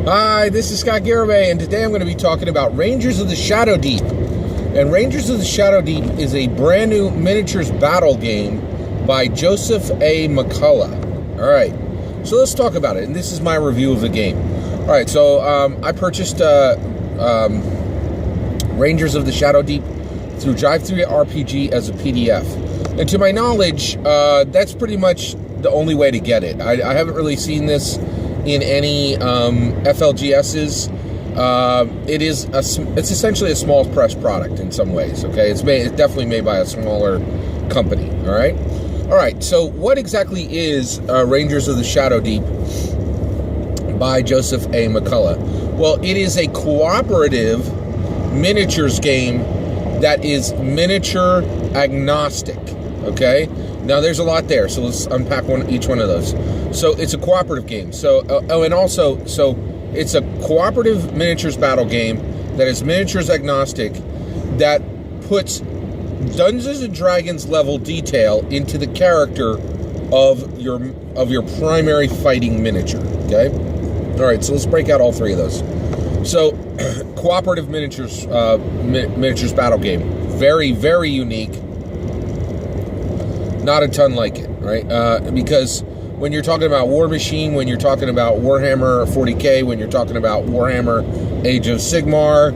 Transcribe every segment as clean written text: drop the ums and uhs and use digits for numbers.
Hi, this is Scott Garibay, and today I'm going to be talking about Rangers of the Shadow Deep. And Rangers of the Shadow Deep is a brand new miniatures battle game by Joseph A. McCullough. All right, so let's talk about it, and this is my review of the game. All right, so I purchased Rangers of the Shadow Deep through Drive-Thru RPG as a PDF. And to my knowledge, that's pretty much the only way to get it. I haven't really seen this in any FLGSs. It's essentially a small press product in some ways. Okay, it's definitely made by a smaller company. All right. So what exactly is Rangers of the Shadow Deep by Joseph A. McCullough? Well, it is a cooperative miniatures game that is miniature agnostic. Okay, now there's a lot there, so let's unpack each one of those. So it's a cooperative game. So it's a cooperative miniatures battle game that is miniatures agnostic, that puts Dungeons and Dragons level detail into the character of your primary fighting miniature. Okay, all right. So let's break out all three of those. So cooperative miniatures battle game, very, very unique. Not a ton like it, right? Because when you're talking about War Machine, when you're talking about Warhammer 40K, when you're talking about Warhammer Age of Sigmar,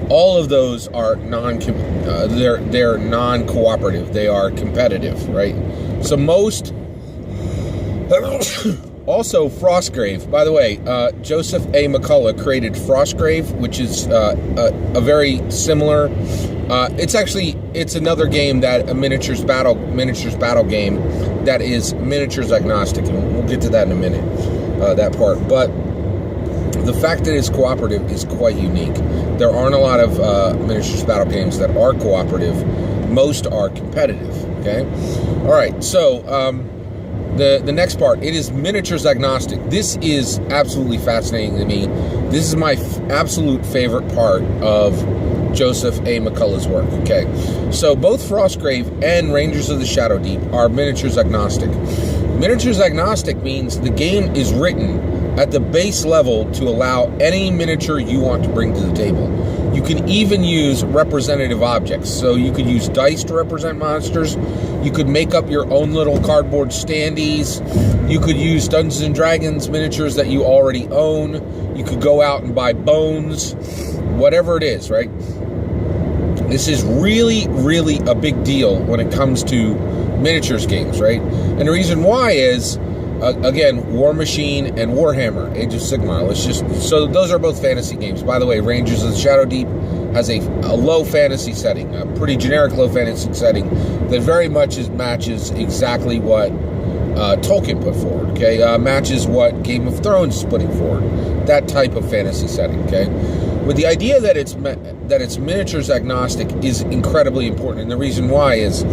all of those are they're non-cooperative. They are competitive, right? So most also Frostgrave. By the way, Joseph A. McCullough created Frostgrave, which is a very similar. It's another game that a miniatures battle game that is miniatures agnostic, and we'll get to that in a minute, that part. But the fact that it's cooperative is quite unique. There aren't a lot of miniatures battle games that are cooperative. Most are competitive. Okay, all right. So the next part, it is miniatures agnostic. This is absolutely fascinating to me. This is my absolute favorite part of Joseph A. McCullough's work. Okay, so both Frostgrave and Rangers of the Shadow Deep are miniatures agnostic. Miniatures agnostic means the game is written at the base level to allow any miniature you want to bring to the table. You can even use representative objects. So you could use dice to represent monsters. You could make up your own little cardboard standees. You could use Dungeons and Dragons miniatures that you already own. You could go out and buy bones. Whatever it is, right? This is really, really a big deal when it comes to miniatures games, right? And the reason why is, again, War Machine and Warhammer Age of Sigmar. So those are both fantasy games. By the way, Rangers of the Shadow Deep has a low fantasy setting, a pretty generic low fantasy setting that very much matches exactly what Tolkien put forward. Okay, matches what Game of Thrones is putting forward. That type of fantasy setting. Okay. But the idea that it's miniatures agnostic is incredibly important, and the reason why is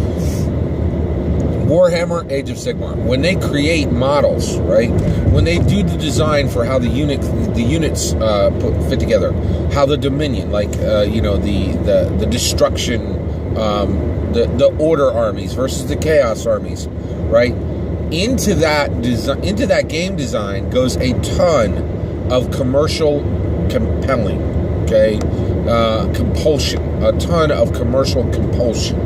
Warhammer Age of Sigmar, when they create models, right? When they do the design for how the units fit together, how the Dominion, like the destruction, the Order armies versus the Chaos armies, right? Into that game design goes a ton of commercial compelling. Okay, compulsion, a ton of commercial compulsion,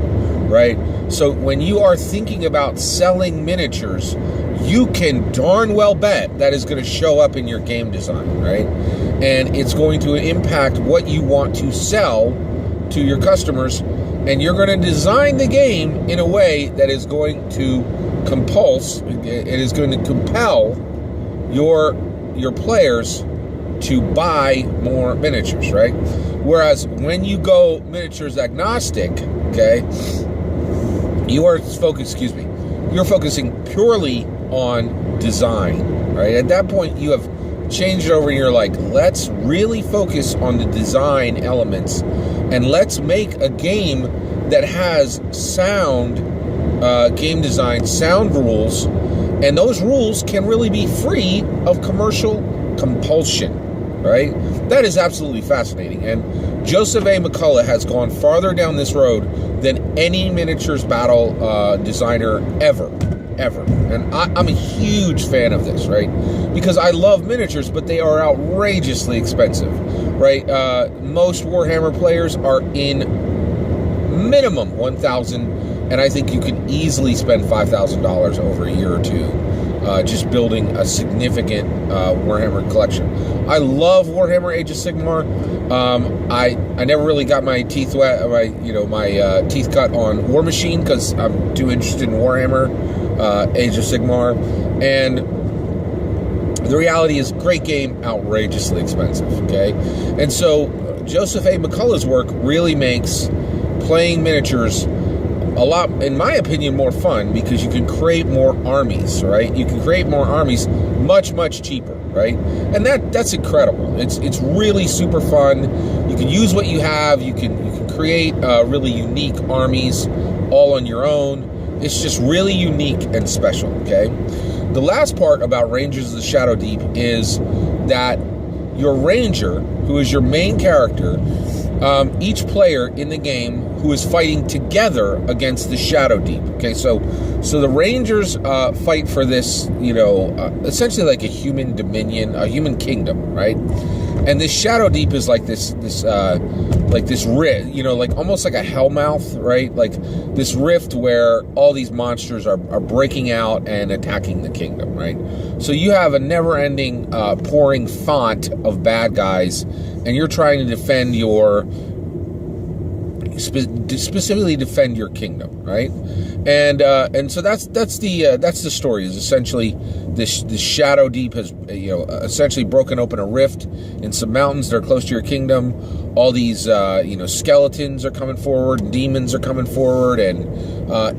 right? So when you are thinking about selling miniatures, you can darn well bet that is going to show up in your game design, right? And it's going to impact what you want to sell to your customers, and you're going to design the game in a way that is going to compel your players to buy more miniatures, right? Whereas when you go miniatures agnostic, okay, you're focusing purely on design, right? At that point, you have changed it over and you're like, let's really focus on the design elements, and let's make a game that has sound game design, sound rules, and those rules can really be free of commercial compulsion. Right? That is absolutely fascinating. And Joseph A. McCullough has gone farther down this road than any miniatures battle designer ever. ever. And I'm a huge fan of this, right? Because I love miniatures, but they are outrageously expensive, right? Most Warhammer players are in minimum 1,000, and I think you could easily spend $5,000 over a year or two just building a significant Warhammer collection. I love Warhammer Age of Sigmar. I never really got my teeth wet, my teeth cut on War Machine because I'm too interested in Warhammer Age of Sigmar. And the reality is, great game, outrageously expensive. Okay, and so Joseph A. McCullough's work really makes playing miniatures a lot, in my opinion, more fun because you can create more armies, right? You can create more armies much, much cheaper, right? And that's incredible. It's really super fun. You can use what you have. You can create really unique armies all on your own. It's just really unique and special, okay? The last part about Rangers of the Shadow Deep is that your Ranger, who is your main character, each player in the game who is fighting together against the Shadow Deep. Okay, so the Rangers fight for this, essentially like a human dominion, a human kingdom, right? And this Shadow Deep is like this rift, like almost like a hellmouth, right? Like this rift where all these monsters are breaking out and attacking the kingdom, right? So you have a never-ending pouring font of bad guys, and you're trying to defend specifically defend your kingdom, right? And so that's the story. Is essentially this Shadow Deep has essentially broken open a rift in some mountains that are close to your kingdom. All these skeletons are coming forward, demons are coming forward, and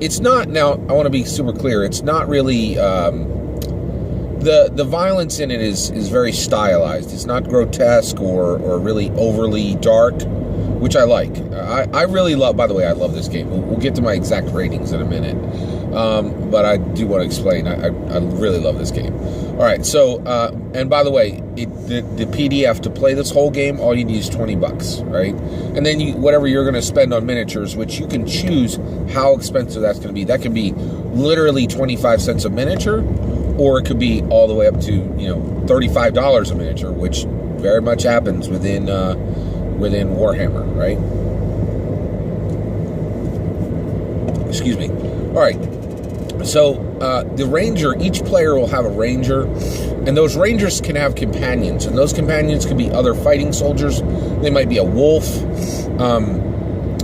it's not, now I want to be super clear, it's not really the violence in it is very stylized. It's not grotesque or really overly dark, which I like. I really love, by the way, I love this game. We'll get to my exact ratings in a minute. But I do want to explain, I really love this game. All right, so, and by the way, the PDF to play this whole game, all you need is $20, right? And then whatever you're going to spend on miniatures, which you can choose how expensive that's going to be. That can be literally 25 cents a miniature, or it could be all the way up to, $35 a miniature, which very much happens within Warhammer, right? Excuse me. All right. So the Ranger, each player will have a Ranger, and those Rangers can have companions, and those companions can be other fighting soldiers. They might be a wolf.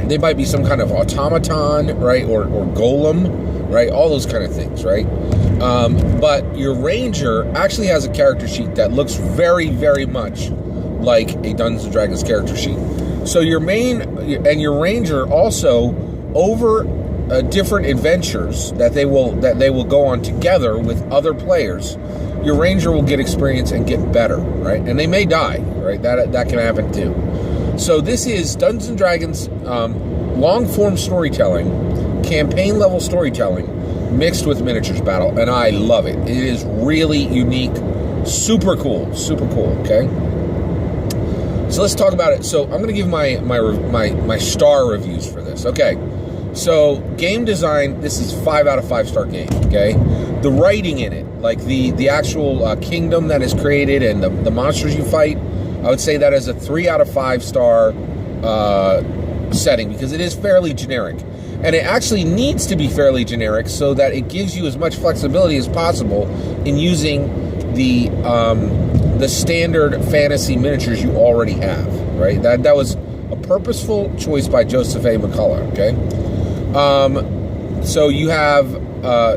They might be some kind of automaton, right, or golem, right? All those kind of things, right? But your Ranger actually has a character sheet that looks very, very much like a Dungeons & Dragons character sheet. So your your Ranger also, over different adventures that they will go on together with other players, your Ranger will get experience and get better, right? And they may die, right? That can happen too. So this is Dungeons & Dragons long-form storytelling, campaign-level storytelling, mixed with miniatures battle, and I love it. It is really unique, super cool, okay? So let's talk about it. So I'm going to give my star reviews for this. Okay, so game design, this is 5 out of 5 star game. Okay, the writing in it, like the actual kingdom that is created and the monsters you fight, I would say that is a 3 out of 5 star setting, because it is fairly generic, and it actually needs to be fairly generic so that it gives you as much flexibility as possible in using the standard fantasy miniatures you already have, right? That was a purposeful choice by Joseph A. McCullough, okay? So you have,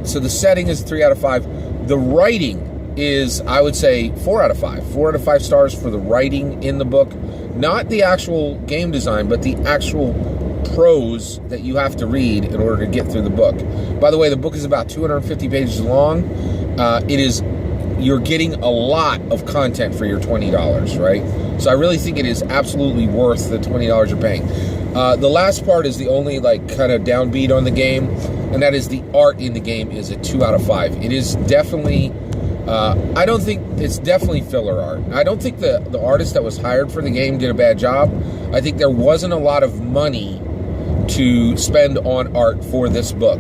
so the setting is 3 out of 5. The writing is, I would say, 4 out of 5. 4 out of 5 stars for the writing in the book. Not the actual game design, but the actual prose that you have to read in order to get through the book. By the way, the book is about 250 pages long. You're getting a lot of content for your $20, right? So I really think it is absolutely worth the $20 you're paying. The last part is the only kind of downbeat on the game, and that is the art in the game is a 2 out of 5. It is definitely, I don't think, it's definitely filler art. I don't think the artist that was hired for the game did a bad job. I think there wasn't a lot of money to spend on art for this book.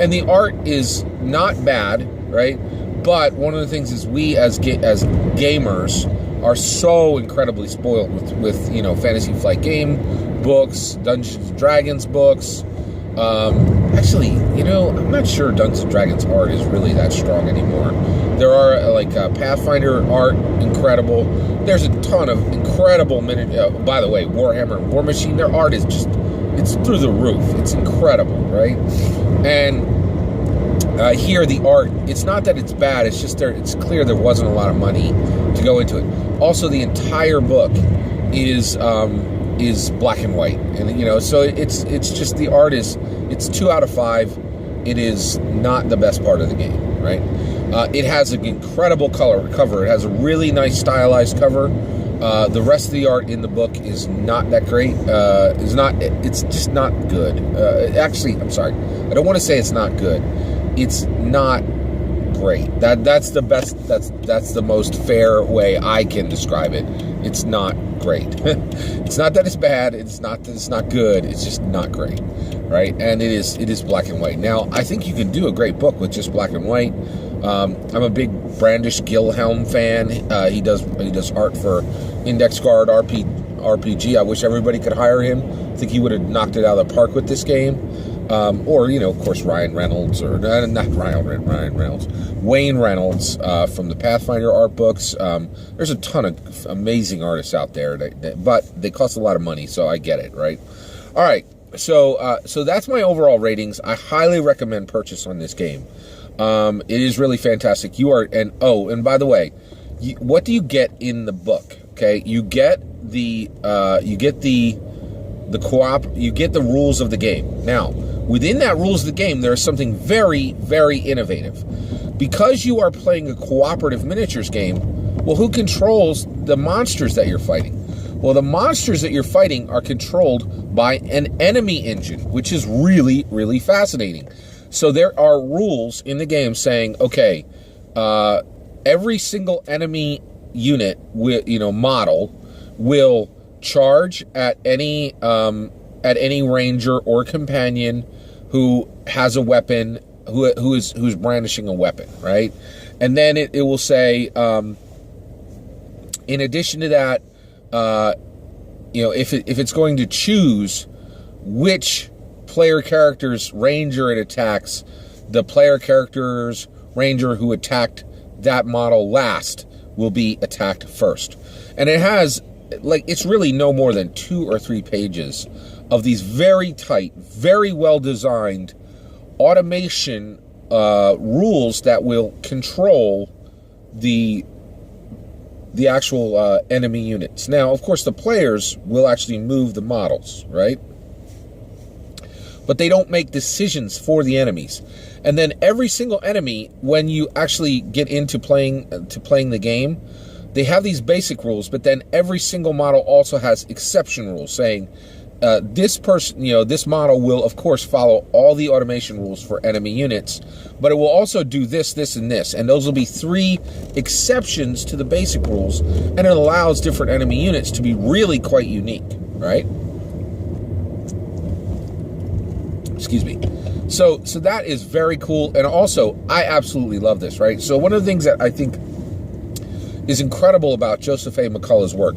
And the art is not bad, right? But one of the things is we as gamers are so incredibly spoiled with Fantasy Flight game books, Dungeons and Dragons books. Actually, I'm not sure Dungeons and Dragons art is really that strong anymore. There are Pathfinder art, incredible. There's a ton of incredible by the way, Warhammer and War Machine, their art is it's through the roof. It's incredible, right? And here the art, it's not that it's bad, it's just it's clear there wasn't a lot of money to go into it. Also, the entire book is black and white, and so it's just the art it's 2 out of 5. It is not the best part of the game, right? It has an incredible cover. It has a really nice stylized cover. The rest of the art in the book is not that great. It's just not good. Actually, I'm sorry. I don't want to say it's not good. It's not great. That's the best. That's the most fair way I can describe it. It's not great. It's not that it's bad. It's not that it's not good. It's just not great, right? And it is black and white. Now, I think you can do a great book with just black and white. I'm a big Brandish Gilhelm fan. He does art for Index Guard RPG. I wish everybody could hire him. I think he would have knocked it out of the park with this game. Or, of course, Ryan Reynolds, or not Ryan Reynolds, Wayne Reynolds from the Pathfinder art books. There's a ton of amazing artists out there, but they cost a lot of money, so I get it, right? All right, so that's my overall ratings. I highly recommend purchase on this game. It is really fantastic. And by the way, what do you get in the book? Okay, you get the rules of the game. Now, within that rules of the game, there is something very, very innovative. Because you are playing a cooperative miniatures game, well, who controls the monsters that you're fighting? Well, the monsters that you're fighting are controlled by an enemy engine, which is really, really fascinating. So there are rules in the game saying, okay, every single enemy unit, model will charge at any ranger or companion who has a weapon, who's brandishing a weapon, right? And then it will say, in addition to that, if it's going to choose which player character's ranger it attacks, the player character's ranger who attacked that model last will be attacked first. And it has, it's really no more than 2 or 3 pages of these very tight, very well-designed automation rules that will control the actual enemy units. Now, of course, the players will actually move the models, right? But they don't make decisions for the enemies. And then every single enemy, when you actually get into playing the game, they have these basic rules, but then every single model also has exception rules saying, this model will, of course, follow all the automation rules for enemy units, but it will also do this, this, and this. And those will be 3 exceptions to the basic rules, and it allows different enemy units to be really quite unique, right? Excuse me. So that is very cool, and also, I absolutely love this, right? So one of the things that I think is incredible about Joseph A. McCullough's work.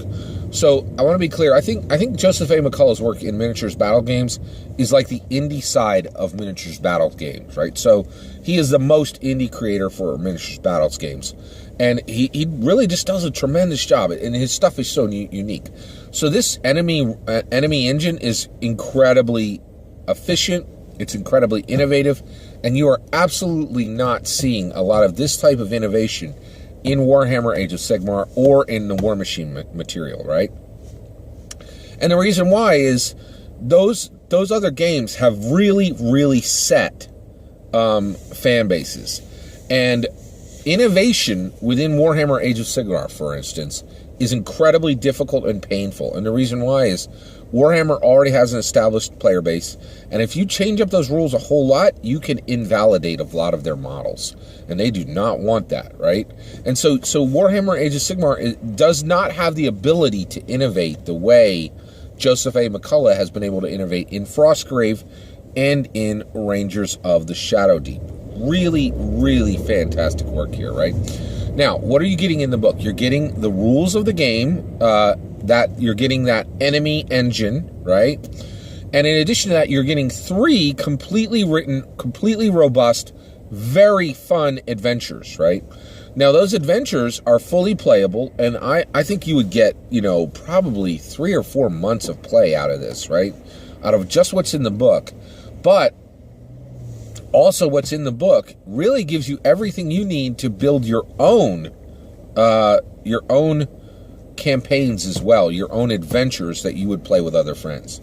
So I want to be clear. I think Joseph A. McCullough's work in miniatures battle games is like the indie side of miniatures battle games, right? So he is the most indie creator for miniatures battles games, and he really just does a tremendous job, and his stuff is so unique. So this enemy engine is incredibly efficient. It's incredibly innovative, and you are absolutely not seeing a lot of this type of innovation in Warhammer Age of Sigmar or in the War Machine material, right? And the reason why is those other games have really, really set fan bases. And innovation within Warhammer Age of Sigmar, for instance, is incredibly difficult and painful. And the reason why is Warhammer already has an established player base, and if you change up those rules a whole lot, you can invalidate a lot of their models, and they do not want that, right? And so Warhammer Age of Sigmar does not have the ability to innovate the way Joseph A. McCullough has been able to innovate in Frostgrave, and in Rangers of the Shadow Deep. Really, really fantastic work here, right? Now, what are you getting in the book? You're getting the rules of the game, that you're getting that enemy engine, right? And in addition to that, you're getting 3 completely written, completely robust, very fun adventures, right? Now, those adventures are fully playable, and I think you would get, probably 3 or 4 months of play out of this, right? Out of just what's in the book. But also what's in the book really gives you everything you need to build your own campaigns as well, your own adventures that you would play with other friends.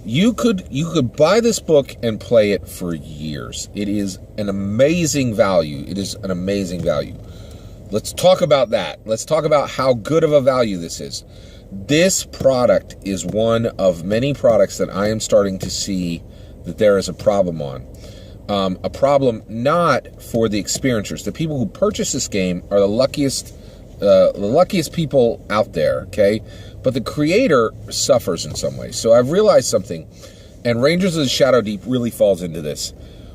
You could buy this book and play it for years. It is an amazing value. It is an amazing value. Let's talk about that. Let's talk about how good of a value this is. This product is one of many products that I am starting to see that there is a problem on. A problem not for the experiencers. The people who purchase this game are the luckiest people out there, okay? But the creator suffers in some way. So I've realized something, and Rangers of the Shadow Deep really falls into this.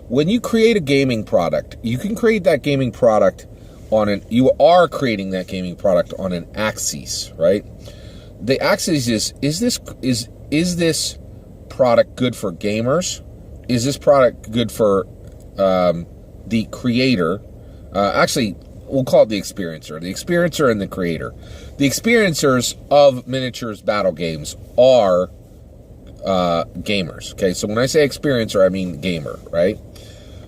When you create a gaming product, you can create that gaming product you are creating that gaming product on an axis, right? The axis is this product good for gamers? Is this product good for the creator? Actually, we'll call it the experiencer. The experiencer and the creator. The experiencers of miniatures battle games are gamers. Okay, so when I say experiencer, I mean gamer, right?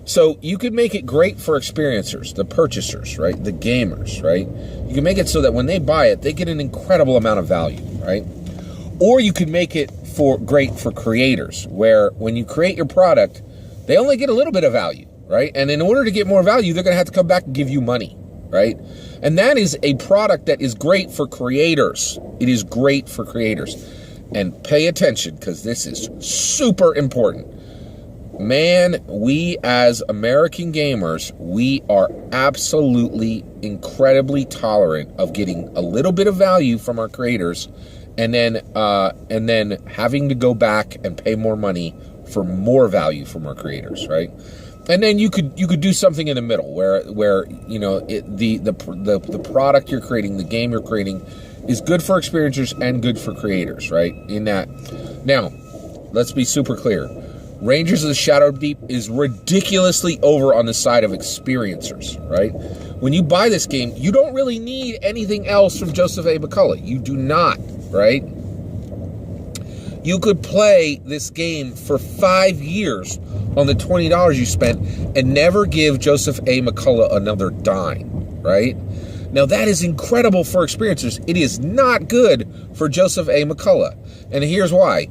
So you could make it great for experiencers, the purchasers, right? The gamers, right? You can make it so that when they buy it, they get an incredible amount of value, right? Or you could make it great for creators, where when you create your product, they only get a little bit of value, right? And in order to get more value, they're going to have to come back and give you money, right? And that is a product that is great for creators. It is great for creators. And pay attention, because this is super important. Man, we as American gamers, we are absolutely incredibly tolerant of getting a little bit of value from our creators and then having to go back and pay more money for more value from our creators, right? And then you could do something in the middle where the product you're creating, the game you're creating is good for experiencers and good for creators, right? In that. Now, let's be super clear. Rangers of the Shadow Deep is ridiculously over on the side of experiencers, right? When you buy this game, you don't really need anything else from Joseph A. McCullough. You do not, right? You could play this game for 5 years on the $20 you spent and never give Joseph A. McCullough another dime, right? Now, that is incredible for experiencers. It is not good for Joseph A. McCullough. And here's why.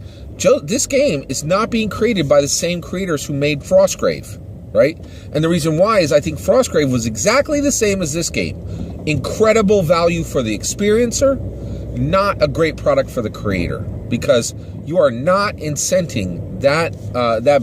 This game is not being created by the same creators who made Frostgrave, right? And the reason why is I think Frostgrave was exactly the same as this game. Incredible value for the experiencer, not a great product for the creator, because you are not incenting that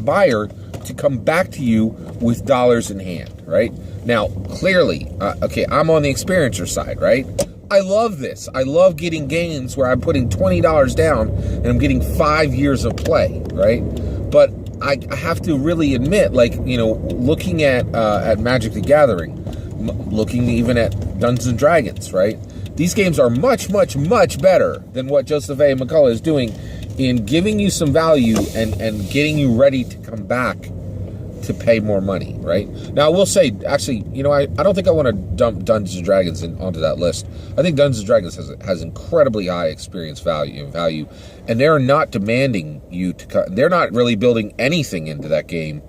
buyer to come back to you with dollars in hand, right? Now, clearly, okay, I'm on the experiencer side, right? I love this. I love getting games where I'm putting $20 down and I'm getting 5 years of play, right? But I have to really admit, looking at Magic the Gathering, looking even at Dungeons & Dragons, right? These games are much, much, much better than what Joseph A. McCullough is doing in giving you some value and getting you ready to come back to pay more money, right? Now, I will say, actually, I don't think I want to dump Dungeons & Dragons onto that list. I think Dungeons & Dragons has incredibly high experience value, and they're not demanding you to they're not really building anything into that game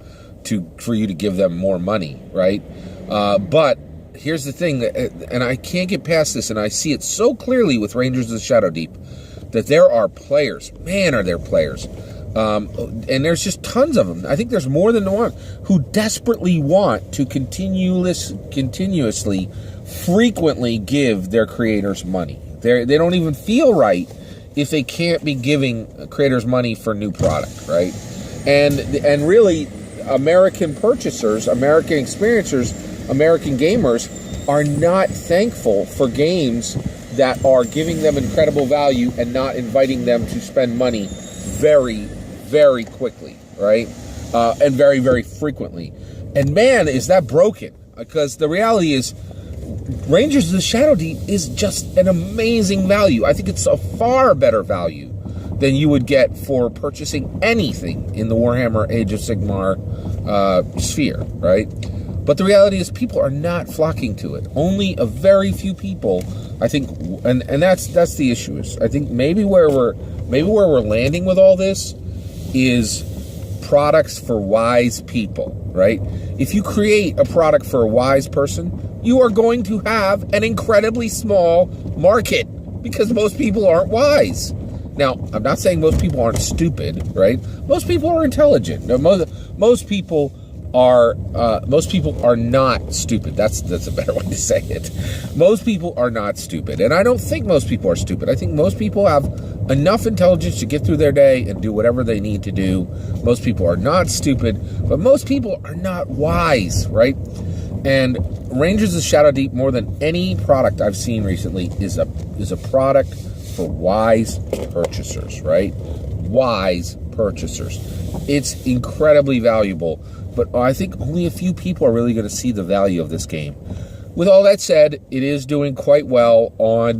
for you to give them more money, right? But here's the thing, and I can't get past this, and I see it so clearly with Rangers of the Shadow Deep, that there are players, man, are there players, and there's just tons of them. I think there's more than one who desperately want to continuously, frequently give their creators money. They don't even feel right if they can't be giving creators money for new product, right? And really, American purchasers, American experiencers, American gamers are not thankful for games that are giving them incredible value and not inviting them to spend money very, very quickly, right? and very, very frequently. And man, is that broken, because the reality is Rangers of the Shadow Deep is just an amazing value. I think it's a far better value than you would get for purchasing anything in the Warhammer Age of Sigmar sphere, right? But the reality is people are not flocking to it. Only a very few people, I think, and that's the issue. Is I think maybe where we're landing with all this is products for wise people, right? If you create a product for a wise person, you are going to have an incredibly small market, because most people aren't wise. Now, I'm not saying most people aren't stupid, right? Most people are intelligent. No, most people are not stupid. That's a better way to say it. Most people are not stupid, and I don't think most people are stupid. I think most people have enough intelligence to get through their day and do whatever they need to do. Most people are not stupid, but most people are not wise, right? And Rangers of Shadow Deep, more than any product I've seen recently, is a product for wise purchasers, right? Wise purchasers. It's incredibly valuable, but I think only a few people are really going to see the value of this game. With all that said, it is doing quite well on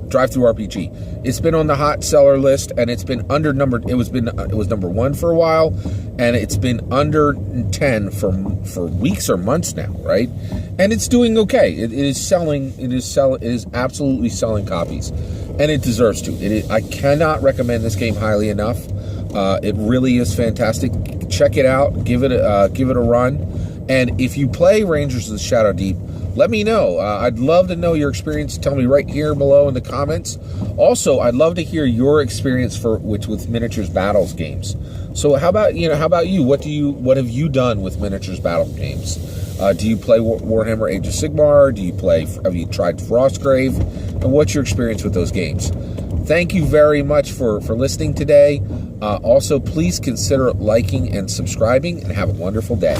Drive-Thru-RPG. It's been on the hot seller list, and it's been under-numbered. It was number 1 for a while, and it's been under 10 for weeks or months now, right? And it's doing okay. It is absolutely selling copies, and it deserves to. I cannot recommend this game highly enough. It really is fantastic. Check it out. Give it a run. And if you play Rangers of the Shadow Deep, let me know. I'd love to know your experience. Tell me right here below in the comments. Also, I'd love to hear your experience with Miniatures Battles games. So how about you? What have you done with Miniatures Battle games? Do you play Warhammer Age of Sigmar? Have you tried Frostgrave? And what's your experience with those games? Thank you very much for listening today. Also, please consider liking and subscribing, and have a wonderful day.